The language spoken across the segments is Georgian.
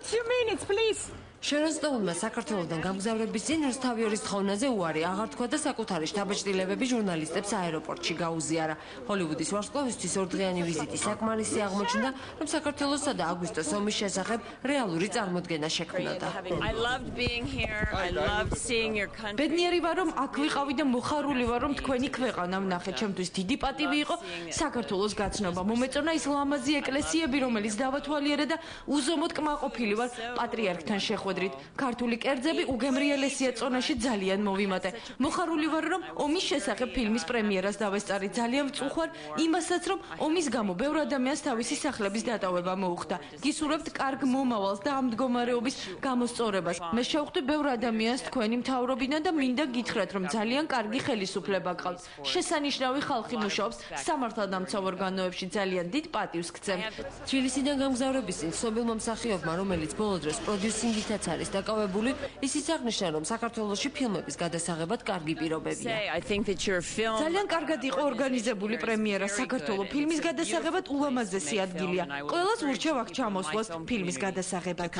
2 minutes, please. Შეროსტოულმა საქართველოსთან გამგზავრების წინ რუსთავიორის თხოვნაზე უარი აღარ თქვა და საკუთარი შთაბეჭდილებები ჟურნალისტებს აეროპორტში გაუზიარა. ჰოლივუდის ვარსკვლავისთვის ორდღიანი ვიზიტი საკმარისი აღმოჩნდა, რომ საქართველოსსა და აგვისტოს ომის შესახებ რეალური წარმოდგენა შექმნოდა. ბედნიერი ვარ, რომ აქ ვიყავი და მოხარული ვარ, რომ თქვენი ქვეყანა ვნახე. ჩემთვის დიდი პატივი იყო საქართველოს გაცნობა. მომეწონა ის ლამაზი ეკლესიები, რომელიც დავათვალიერე და უზომოდ კმაყოფილი ვარ პატრიარქთან შეხვედრით. ქართული კერძები უგემრიელესია წონაში ძალიან მოვიმატე. მოხარული ვარ, რომ ომის შესახებ ფილმის პრემიერას დავესწარი. ძალიან ვწუხვარ იმასაც, რომ ომის გამო ბევრ ადამიანს თავისი სახლების დატოვება მოუხდა. გისურვებთ კარგ მომავალს და ამ მდგომარეობის გამოსწორებას. მე შევხვდი ბევრ ადამიანს თქვენი მთავრობიდან და მინდა გითხრათ, რომ ძალიან კარგი ხელისუფლება გყავთ. შესანიშნავი ხალხი მუშაობს სამართალდამცავ ორგანოებში. ძალიან დიდ პატივს გცემთ. თბილისიდან გამგზავრების წინ ცნობილმა მსახიობმა, რომელიც ბოლო დროს პროდიუსინგითაც არის დაკავებული, ისიც აღნიშნა, რომ საქართველოში ფილმების გადასაღებად კარგი პირობებია. ძალიან კარგად იყო ორგანიზებული პრემიერა. საქართველოს ფილმის გადასაღებად ულამაზესი ადგილია. ყველას ურჩევ აქ ჩამოსვლას ფილმის გადასაღებად.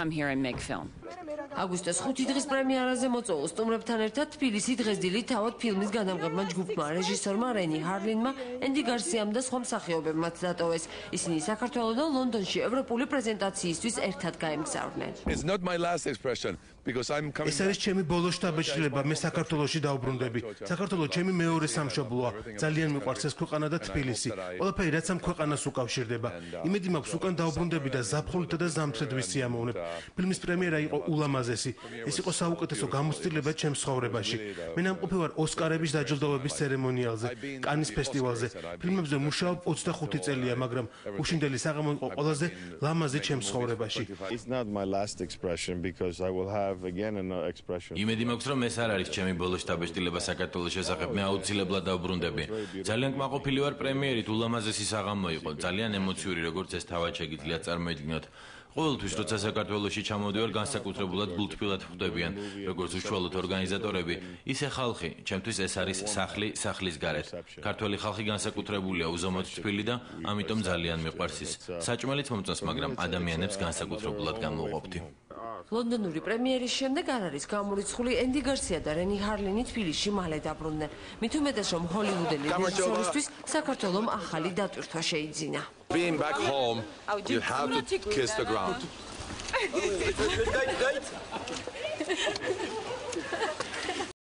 აგვისტოს 5 დღის პრემიერაზე მოწვეულ სტუმრებთან ერთად თბილისი დღესდღეობით თავად ფილმის განამღებმა ჯგუფმა, რეჟისორმა რენი ჰარლინმა, ენდი გარსიამ და სხვა მსახიობებმაც დატოვეს. ისინი საქართველოდან ლონდონში ევროპული პრეზენტაციისთვის ერთად გაემგზავრნენ. ეს არის ჩემი ბოლო შთაბეჭდილება. მე საქართველოში დავბრუნდები. საქართველო ჩემი მეორე სამშობლოა. ძალიან მიყვარს ეს ქვეყანა და თბილისი. ყველაფერი რაც ამ ქვეყანას უკავშირდება. იმედი მაქვს უკან დავბრუნდები და ზაფხულითა და ზამთრით ვისიამოვნებ. ფილმის პრემიერა იყო ულამაზესი. ეს იყო საუკეთესო გამოცდილება ჩემს ცხოვრებაში. მე ნამყოფი ვარ ოსკარების დაჯილდოვების ცერემონიალზე, კანის ფესტივალზე. ფილმებზე მუშაობ 25 წელია, მაგრამ უშინდელი საღამო იყო ყველაზე ლამაზი ჩემს ცხოვრებაში. იმედი მაქვს, რომ ეს არ არის ჩემი ბოლო შთაბეჭდილება საქართველოს შესახებ. მე აუცილებლად დავბრუნდები. ძალიან კმაყოფილი ვარ პრემიერით, ულამაზესი საღამო იყო. ძალიან ემოციური, როგორც ეს თავად შეგიძლიათ წარმოიდგინოთ. ყოველთვის როცა საქართველოში ჩამოვდივარ, განსაკუთრებულად გულთბილად ხვდებიან, როგორც უშუალოდ ორგანიზატორები, ისე ხალხი. ჩემთვის ეს არის სახლი სახლის გარეთ. ქართველი ხალხი განსაკუთრებულია, უზომოდ თბილი და ამიტომ ძალიან მიყვარს ის. საჭმელიც მომწონს, მაგრამ ადამიანებს განსაკუთრებულად გამოვყოფდი. ლონდონური პრემიერის შემდეგ არ არის გამორიცხული ენდი გარსია და რენი ჰარლინი თბილისში მალე დაბრუნდნენ. მით უმეტეს, რომ ჰოლივუდელი რეჟისორისთვის საქართველოს ახალი დატვირთვა შეიძინა. Being back home, you have to kiss the ground.